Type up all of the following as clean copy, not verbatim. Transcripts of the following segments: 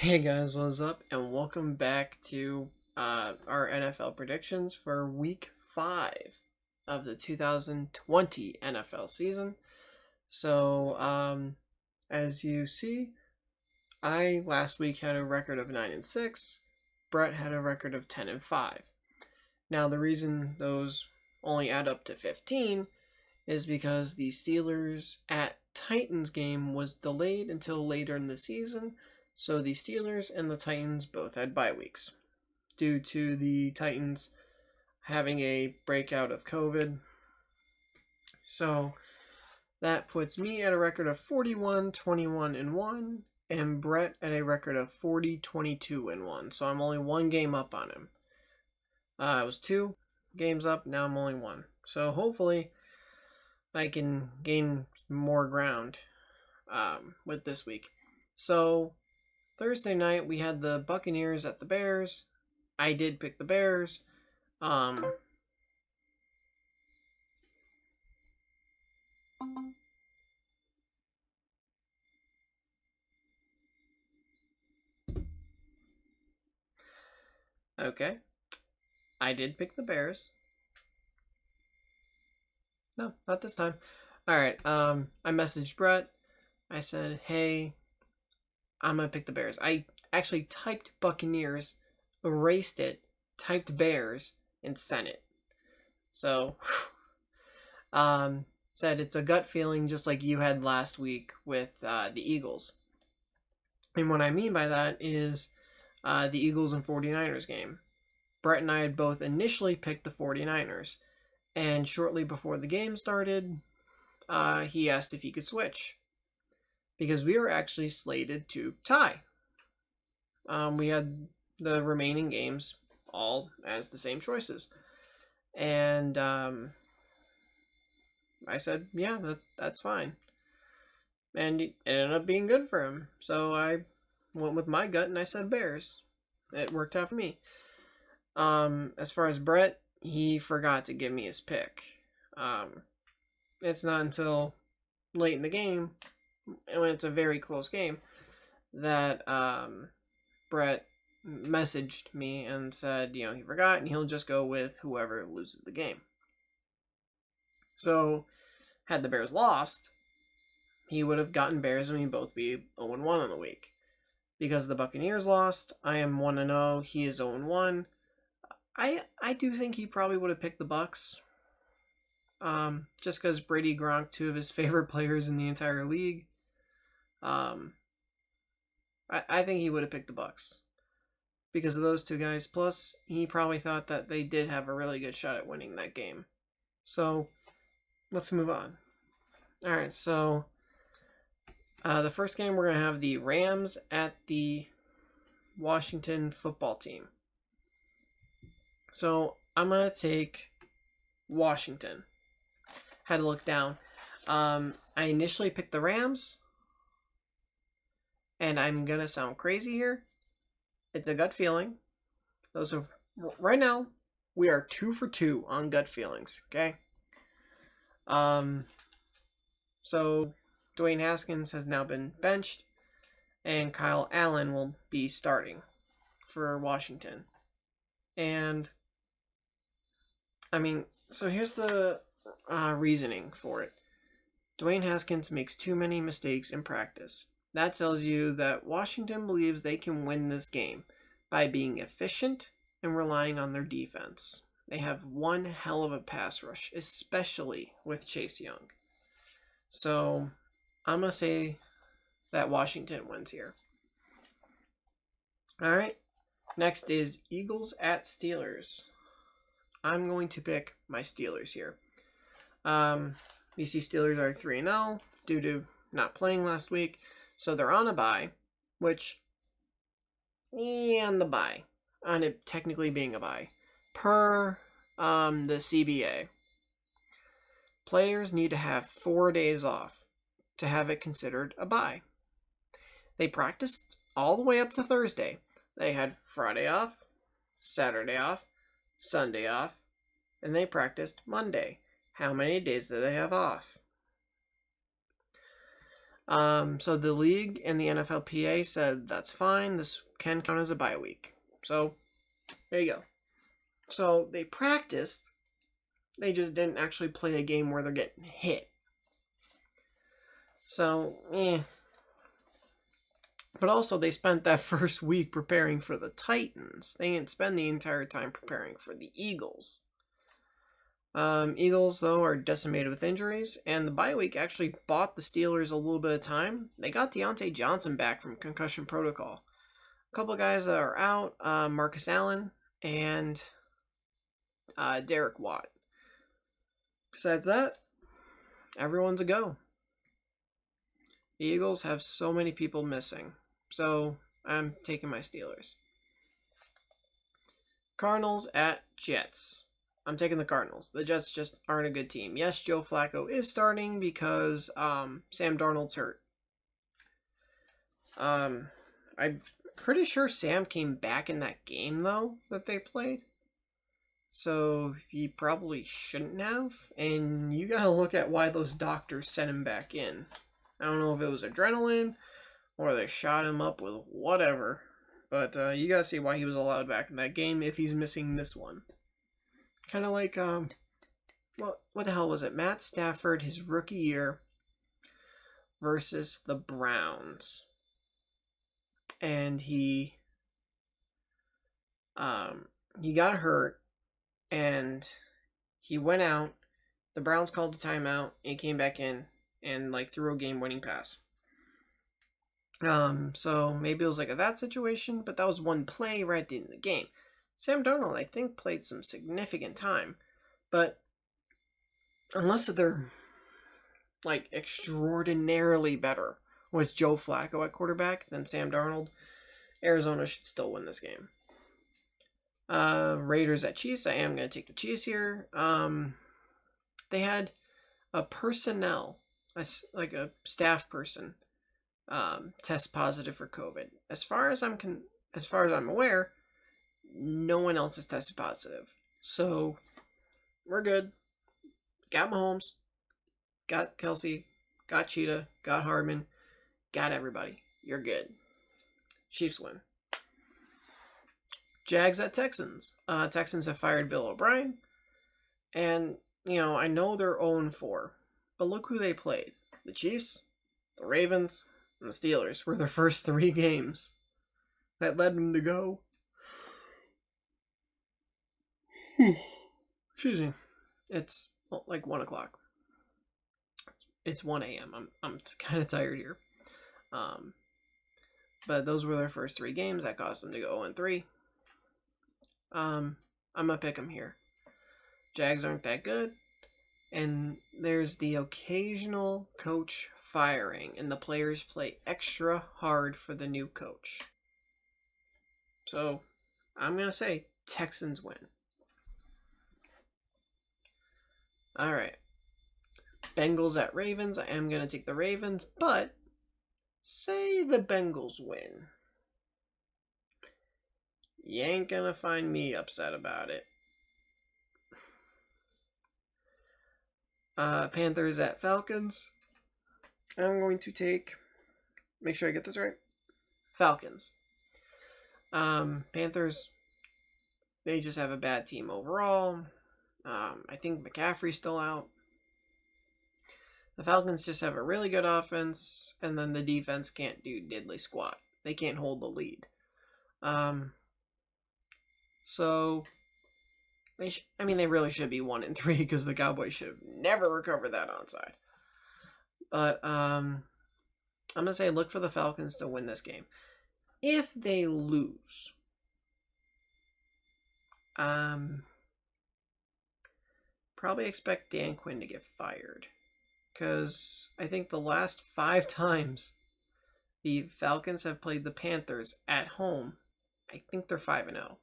Hey guys, what's up? And welcome back to our NFL predictions for Week 5 of the 2020 NFL season. So, as you see, I last week had a record of 9-6. Brett had a record of 10-5. Now, the reason those only add up to 15 is because the Steelers at Titans game was delayed until later in the season. So the Steelers and the Titans both had bye weeks due to the Titans having a breakout of COVID. So that puts me at a record of 41-21-1 and Brett at a record of 40-22-1. So I'm only one game up on him. I was 2 games up, now I'm only 1. So hopefully I can gain more ground with this week. So Thursday night, we had the Buccaneers at the Bears. I did pick the Bears. Okay. I did pick the Bears. No, not this time. Alright, I messaged Brett. I said, hey, I'm going to pick the Bears. I actually typed Buccaneers, erased it, typed Bears, and sent it. So, said it's a gut feeling just like you had last week with the Eagles. And what I mean by that is the Eagles and 49ers game. Brett and I had both initially picked the 49ers. And shortly before the game started, he asked if he could switch. Because we were actually slated to tie. We had the remaining games all as the same choices. And I said, yeah, that's fine. And it ended up being good for him. So I went with my gut and I said Bears. It worked out for me. As far as Brett, he forgot to give me his pick. It's not until late in the game, when it's a very close game, that Brett messaged me and said, he forgot and he'll just go with whoever loses the game. So, had the Bears lost, he would have gotten Bears and we'd both be 0-1 on the week. Because the Buccaneers lost, I am 1-0, he is 0-1. I do think he probably would have picked the Bucs. Just because Brady, Gronk, 2 of his favorite players in the entire league. I think he would have picked the Bucs because of those 2 guys. Plus, he probably thought that they did have a really good shot at winning that game. So, let's move on. All right, so the first game we're going to have the Rams at the Washington football team. So, I'm going to take Washington. Had to look down. I initially picked the Rams. And I'm going to sound crazy here. It's a gut feeling. Right now, we are 2 for 2 on gut feelings, okay? So Dwayne Haskins has now been benched, and Kyle Allen will be starting for Washington. And, so here's the reasoning for it. Dwayne Haskins makes too many mistakes in practice. That tells you that Washington believes they can win this game by being efficient and relying on their defense. They have one hell of a pass rush, especially with Chase Young. So I'm going to say that Washington wins here. All right. Next is Eagles at Steelers. I'm going to pick my Steelers here. BC Steelers are 3-0 due to not playing last week. So they're on a bye, which, on the bye, on it technically being a bye, per the CBA, players need to have 4 days off to have it considered a bye. They practiced all the way up to Thursday. They had Friday off, Saturday off, Sunday off, and they practiced Monday. How many days do they have off? So the league and the NFLPA said that's fine. This can count as a bye week. So there you go. So they practiced. They just didn't actually play a game where they're getting hit. So, But also, they spent that first week preparing for the Titans. They didn't spend the entire time preparing for the Eagles. Eagles, though, are decimated with injuries, and the bye week actually bought the Steelers a little bit of time. They got Deontay Johnson back from concussion protocol. A couple of guys that are out, Marcus Allen and Derek Watt. Besides that, everyone's a go. The Eagles have so many people missing, so I'm taking my Steelers. Cardinals at Jets. I'm taking the Cardinals. The Jets just aren't a good team. Yes, Joe Flacco is starting because Sam Darnold's hurt. I'm pretty sure Sam came back in that game, though, that they played. So he probably shouldn't have. And you gotta look at why those doctors sent him back in. I don't know if it was adrenaline or they shot him up with whatever. But you gotta see why he was allowed back in that game if he's missing this one. Kind of like, what the hell was it? Matt Stafford, his rookie year versus the Browns. And he got hurt and he went out. The Browns called the timeout and he came back in and threw a game-winning pass. So maybe it was that situation, but that was one play right at the end of the game. Sam Darnold, I think, played some significant time, but unless they're extraordinarily better with Joe Flacco at quarterback than Sam Darnold, Arizona should still win this game. Raiders at Chiefs. I am going to take the Chiefs here. They had a personnel, a staff person, test positive for COVID. As far as I'm aware, no one else has tested positive. So we're good. Got Mahomes, got Kelsey, got Cheetah, got Hardman, got everybody. You're good. Chiefs win. Jags at Texans. Texans have fired Bill O'Brien. And, I know they're 0-4. But look who they played. The Chiefs, the Ravens, and the Steelers were their first 3 games. That led them to go. Excuse me. It's 1 o'clock. It's 1 a.m. I'm kind of tired here. But those were their first 3 games. That caused them to go 0-3. I'm going to pick them here. Jags aren't that good. And there's the occasional coach firing. And the players play extra hard for the new coach. So, I'm going to say Texans win. Alright. Bengals at Ravens. I am going to take the Ravens. But, say the Bengals win. You ain't gonna find me upset about it. Panthers at Falcons. I'm going to make sure I get this right. Falcons. Panthers, they just have a bad team overall. I think McCaffrey's still out. The Falcons just have a really good offense, and then the defense can't do diddly squat. They can't hold the lead. So, they really should be 1-3 because the Cowboys should have never recovered that onside. But I'm gonna say look for the Falcons to win this game. If they lose, probably expect Dan Quinn to get fired because I think the last 5 times the Falcons have played the Panthers at home, I think they're 5-0.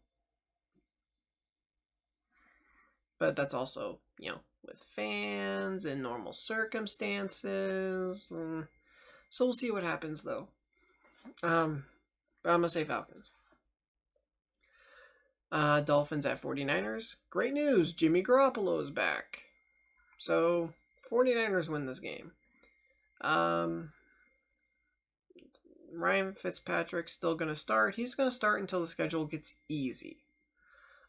But that's also, with fans and normal circumstances. So we'll see what happens, though. But I'm going to say Falcons. Dolphins at 49ers. Great news. Jimmy Garoppolo is back. So, 49ers win this game. Ryan Fitzpatrick's still going to start. He's going to start until the schedule gets easy.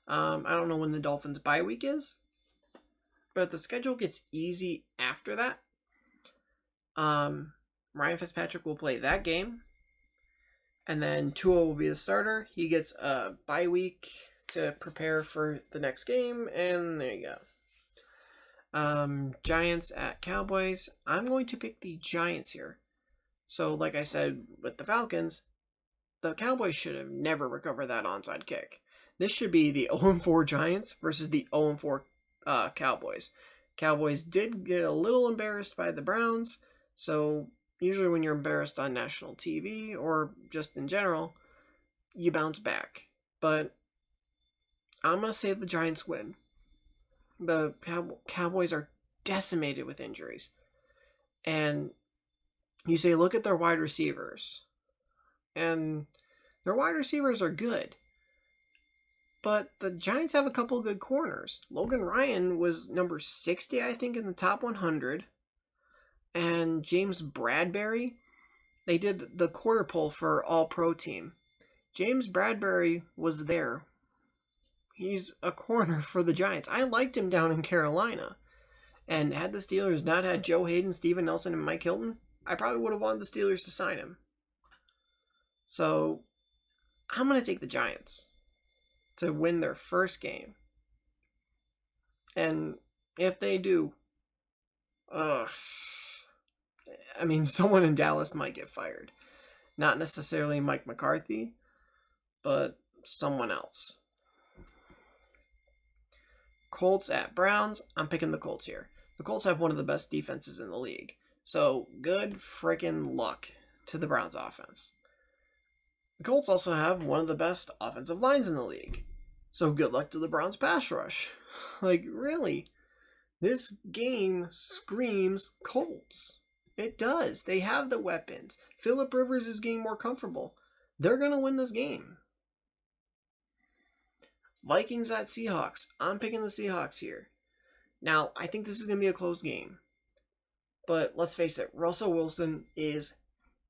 I don't know when the Dolphins' bye week is, but the schedule gets easy after that. Ryan Fitzpatrick will play that game, and then Tua will be the starter. He gets a bye week to prepare for the next game, and there you go. Giants at Cowboys. I'm going to pick the Giants here. So, like I said with the Falcons, the Cowboys should have never recovered that onside kick. This should be the 0-4 Giants versus the 0-4 Cowboys. Cowboys did get a little embarrassed by the Browns, so usually when you're embarrassed on national TV or just in general, you bounce back. But I'm going to say the Giants win. The Cowboys are decimated with injuries. And you say, look at their wide receivers. And their wide receivers are good. But the Giants have a couple of good corners. Logan Ryan was number 60, I think, in the top 100. And James Bradbury, they did the quarter poll for All-Pro team. James Bradbury was there. He's a corner for the Giants. I liked him down in Carolina. And had the Steelers not had Joe Hayden, Steven Nelson, and Mike Hilton, I probably would have wanted the Steelers to sign him. So, I'm going to take the Giants to win their first game. And if they do, someone in Dallas might get fired. Not necessarily Mike McCarthy, but someone else. Colts at Browns. I'm picking the Colts here. The Colts have one of the best defenses in the league. So, good freaking luck to the Browns offense. The Colts also have one of the best offensive lines in the league. So, good luck to the Browns pass rush. Like, really? This game screams Colts. It does. They have the weapons. Phillip Rivers is getting more comfortable. They're going to win this game. Vikings at Seahawks. I'm picking the Seahawks here. Now, I think this is going to be a close game. But let's face it, Russell Wilson is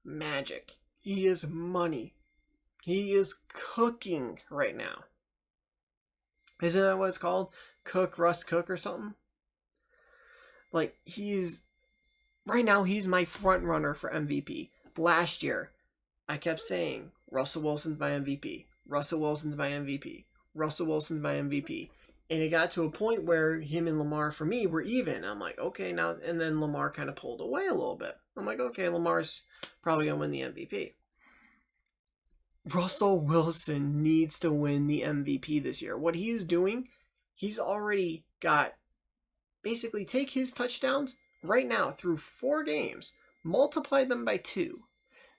magic. He is money. He is cooking right now. Isn't that what it's called? Russ Cook or something? Like, right now, he's my front runner for MVP. Last year, I kept saying, Russell Wilson's my MVP. Russell Wilson's my MVP. Russell Wilson's my MVP. And it got to a point where him and Lamar, for me, were even. I'm like, okay, now, and then Lamar kind of pulled away a little bit. I'm like, okay, Lamar's probably going to win the MVP. Russell Wilson needs to win the MVP this year. What he is doing, he's already got, basically take his touchdowns right now through 4 games, multiply them by 2.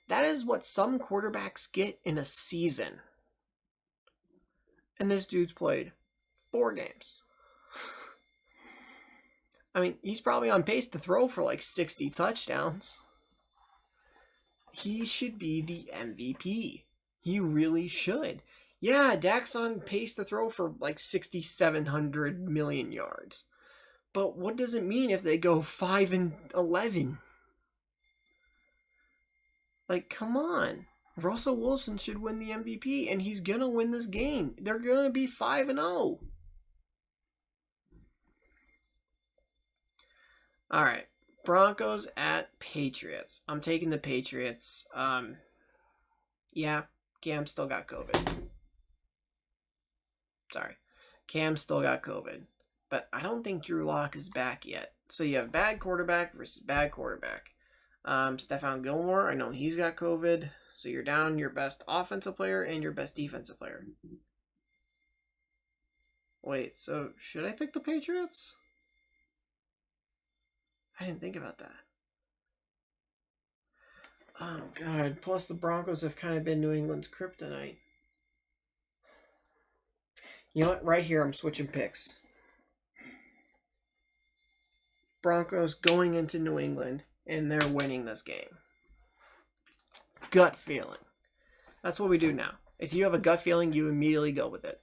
That is what some quarterbacks get in a season. And this dude's played 4 games. I mean, he's probably on pace to throw for like 60 touchdowns. He should be the MVP. He really should. Yeah, Dak's on pace to throw for like 6,700 million yards. But what does it mean if they go 5-11? Like, come on. Russell Wilson should win the MVP, and he's going to win this game. They're going to be 5-0. All right. Broncos at Patriots. I'm taking the Patriots. Yeah, Cam still got COVID. Sorry. Cam still got COVID. But I don't think Drew Lock is back yet. So you have bad quarterback versus bad quarterback. Stephon Gilmore, I know he's got COVID. So you're down your best offensive player and your best defensive player. Wait, so should I pick the Patriots? I didn't think about that. Oh, God. Plus, the Broncos have kind of been New England's kryptonite. You know what? Right here, I'm switching picks. Broncos going into New England, and they're winning this game. Gut feeling. That's what we do now. If you have a gut feeling, you immediately go with it.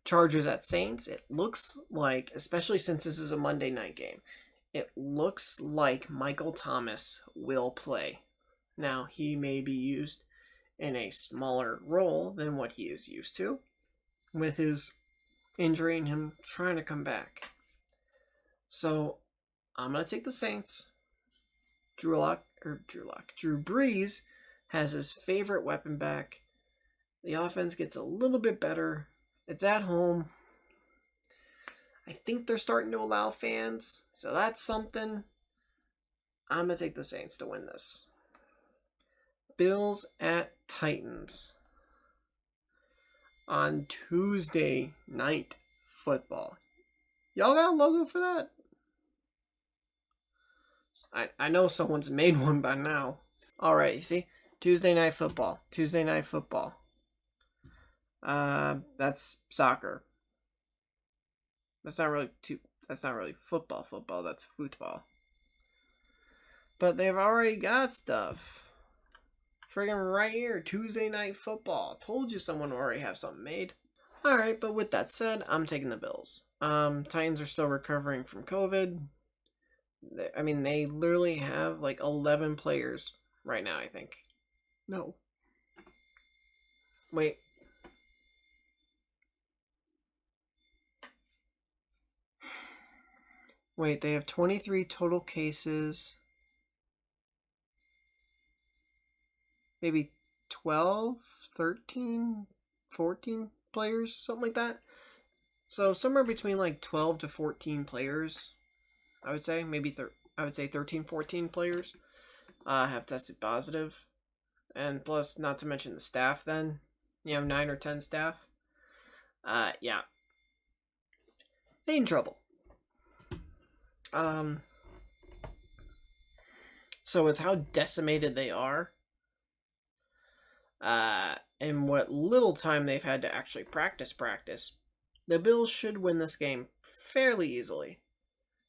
Chargers at Saints. It looks like, especially since this is a Monday night game, it looks like Michael Thomas will play. Now, he may be used in a smaller role than what he is used to, with his injury and him trying to come back. So, I'm going to take the Saints. Drew Brees has his favorite weapon back. The offense gets a little bit better. It's at home. I think they're starting to allow fans, so that's something. I'm going to take the Saints to win this. Bills at Titans on Tuesday Night Football. Y'all got a logo for that? I know someone's made one by now. Alright, you see? Tuesday Night Football. Tuesday Night Football. That's soccer. That's not really football, that's football. But they've already got stuff. Friggin' right here, Tuesday Night Football. Told you someone would already have something made. Alright, but with that said, I'm taking the Bills. Titans are still recovering from COVID. They literally have like 11 players right now, I think. No. Wait. Wait, they have 23 total cases. Maybe 12, 13, 14 players, something like that. So somewhere between like 12 to 14 players, I would say. I would say 13, 14 players have tested positive. And plus, not to mention the staff then. You have 9 or 10 staff. Yeah. They in trouble. So with how decimated they are, and what little time they've had to actually practice, the Bills should win this game fairly easily.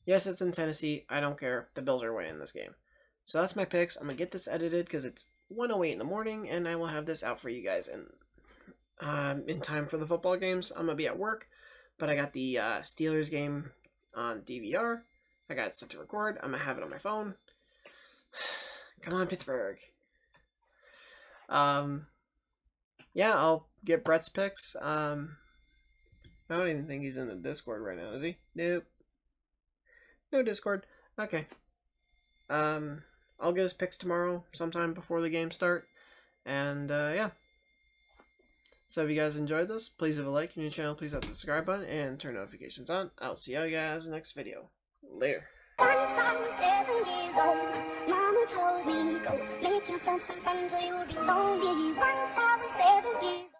Yes, it's in Tennessee. I don't care. The Bills are winning this game. So that's my picks. I'm going to get this edited because it's 1:08 in the morning, and I will have this out for you guys in time for the football games. I'm going to be at work, but I got the Steelers game on DVR. I got it set to record. I'm going to have it on my phone. Come on, Pittsburgh. Yeah, I'll get Brett's picks. I don't even think he's in the Discord right now, is he? Nope. No Discord. Okay. I'll get his picks tomorrow, sometime before the game start. And, yeah. So if you guys enjoyed this, please leave a like on your channel, please hit the subscribe button, and turn notifications on. I'll see you guys next video. Later. Once I was 7 years old, Mama told me, go make yourself some friends or you'll be lonely. Once I was 7 years